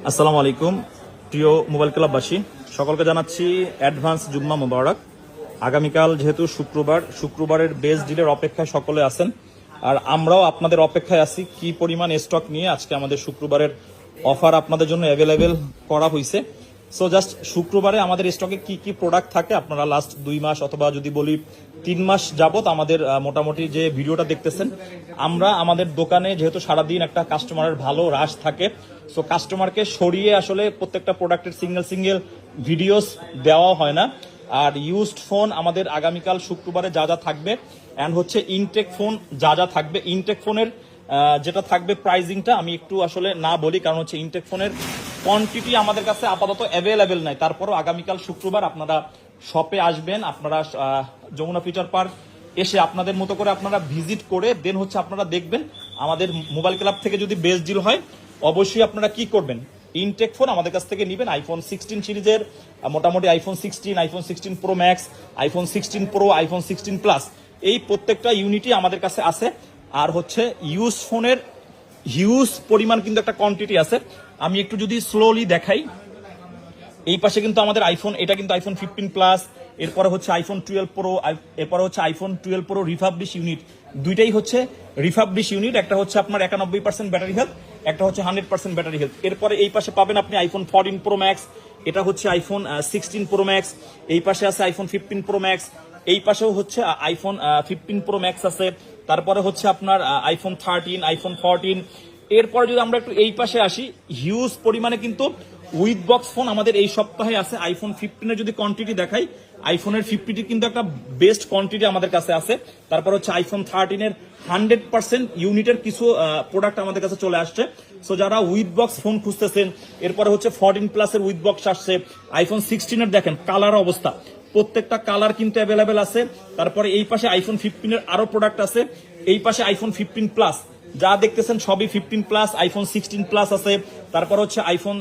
আসসালামু আলাইকুম প্রিয় মোবাইল ক্লাববাসী, সকলকে জানাচ্ছি অ্যাডভান্স জুম্মা মোবারক। আগামীকাল যেহেতু শুক্রবারের বেস ডিলের অপেক্ষায় সকলে আছেন, আর আমরাও আপনাদের অপেক্ষায় আছি কি পরিমাণ স্টক নিয়ে আজকে আমাদের শুক্রবারের অফার আপনাদের জন্য অ্যাভেলেবেল করা হয়েছে। সো জাস্ট শুক্রবারে আমাদের স্টকে কি কি প্রোডাক্ট থাকে আপনারা লাস্ট 2 মাস অথবা যদি বলি 3 মাস যাবত আমাদের মোটামুটি যে ভিডিওটা দেখতেছেন, আমরা আমাদের দোকানে যেহেতু সারাদিন একটা কাস্টমারের ভালো রাশ থাকে, সো কাস্টমারকে সরিয়ে আসলে প্রত্যেকটা প্রোডাক্টের সিঙ্গেল ভিডিওস দেওয়া হয় না। আর ইউজড ফোন আমাদের আগামীকাল শুক্রবারে যা যা থাকবে, অ্যান্ড হচ্ছে ইনটেক ফোন যা যা থাকবে, ইনটেক ফোনের যেটা থাকবে প্রাইজিংটা আমি একটু আসলে না বলি, কারণ হচ্ছে ইনটেক ফোনের কোয়ান্টিটি আমাদের কাছে আপাতত অ্যাভেলেবেল নাই। তারপরও আগামীকাল শুক্রবার আপনারা শপে আসবেন, আপনারা যমুনা ফিউচার পার্ক এসে আপনাদের মতো করে আপনারা ভিজিট করে দেন হচ্ছে আপনারা দেখবেন আমাদের মোবাইল ক্লাব থেকে যদি বেস্ট ডিল হয়, অবশ্যই আপনারা কি করবেন, ইনটেক ফোন আমাদের কাছ থেকে নেবেন। আইফোন 16 সিরিজের মোটামুটি iPhone 16, iPhone 16 pro max, iPhone 16 pro, iPhone 16 plus, এই প্রত্যেকটা ইউনিটই আমাদের কাছে আছে। আর হচ্ছে ইউজ ফোনের হিউজ পরিমাণ কিন্তু একটা কোয়ান্টিটি আছে। আমি একটু যদি স্লোলি দেখাই, এই পাশে কিন্তু আমাদের আইফোন, এটা কিন্তু আইফোন 15 প্লাস, এরপরে হচ্ছে আইফোন 12 প্রো, এরপরে হচ্ছে আইফোন 12 প্রো রিফাবলিশ ইউনিট, দুইটাই হচ্ছে রিফাবলিশ ইউনিট। একটা হচ্ছে আপনার 91% ব্যাটারি হেলথ, একটা হচ্ছে 100% ব্যাটারি হেলথ। এরপরে এই পাশে পাবেন আপনি আইফোন 14 প্রো ম্যাক্স, এটা হচ্ছে আইফোন 16 প্রো ম্যাক্স, এই পাশে আছে আইফোন 15 প্রো ম্যাক্স, এই পাশেও হচ্ছে আইফোন 15 প্রো ম্যাক্স আছে, তারপরে হচ্ছে আপনার আইফোন 13, আইফোন 14। এরপরে যদি আমরা একটু এই পাশে আসি, হিউজ পরিমাণে কিন্তু উইথ বক্স ফোন আমাদের এই সপ্তাহে আছে। আইফোন 15 যদি কোয়ান্টিটি দেখাই, আইফোনের 50টি কিন্তু একটা বেস্ট কোয়ান্টিটি আমাদের কাছে আছে। তারপর হচ্ছে আইফোন 13-এর 100% ইউনিটের কিছু প্রোডাক্ট আমাদের কাছে চলে আসছে। সো যারা উইথ বক্স ফোন খুঁজতেছেন, এরপরে হচ্ছে 14 প্লাসের উইথ বক্স আসছে। আইফোন 16-এর দেখেন কালার অবস্থা, প্রত্যেকটা কালার কিন্তু অ্যাভেলেবেল আছে। তারপরে এই পাশে আইফোন 15-এর আরো প্রোডাক্ট আছে, এই পাশে আইফোন 15 প্লাস যা দেখতেছেন সবই 15 প্লাস, আইফোন 16 প্লাস আছে, তারপর হচ্ছে আইফোন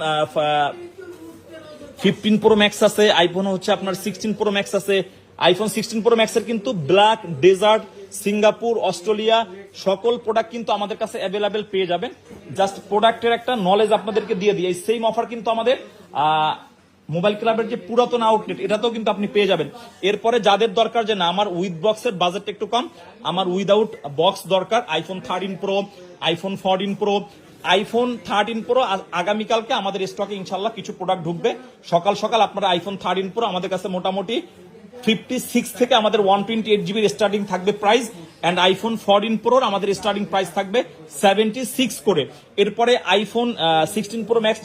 15 প্রো ম্যাক্স আছে, আইফোন হচ্ছে আপনার 16 প্রো ম্যাক্স আছে। আইফোন 16 প্রো ম্যাক্সের কিন্তু ব্ল্যাক, ডেজার্ট, সিঙ্গাপুর, অস্ট্রেলিয়া সকল প্রোডাক্ট কিন্তু আমাদের কাছে অ্যাভেলেবেল পেয়ে যাবেন। জাস্ট প্রোডাক্টের একটা নলেজ আপনাদেরকে দিয়ে দিই, এই সেম অফার কিন্তু আমাদের মোবাইল ক্লাবের যে পুরাতন আউটলেট এটাতেও কিন্তু আপনি পেয়ে যাবেন। এরপরে যাদের দরকার যে না আমার উইথ বক্সের বাজেট একটু কম, আমার উইদাউট বক্স দরকার, iPhone 13 pro, iPhone 14 pro, iPhone 13 pro আগামীকালকে আমাদের স্টকে ইনশাল্লাহ কিছু প্রোডাক্ট ঢুকবে। সকাল সকাল আপনারা আইফোন 13 প্রো আমাদের কাছে মোটামুটি 56 থেকে আমাদের 128 জিবির স্টার্টিং থাকবে প্রাইস, অ্যান্ড আইফোন 14 প্রোর আমাদের স্টার্টিং প্রাইস থাকবে 76 করে। এরপরে আইফোন 16 প্রো ম্যাক্স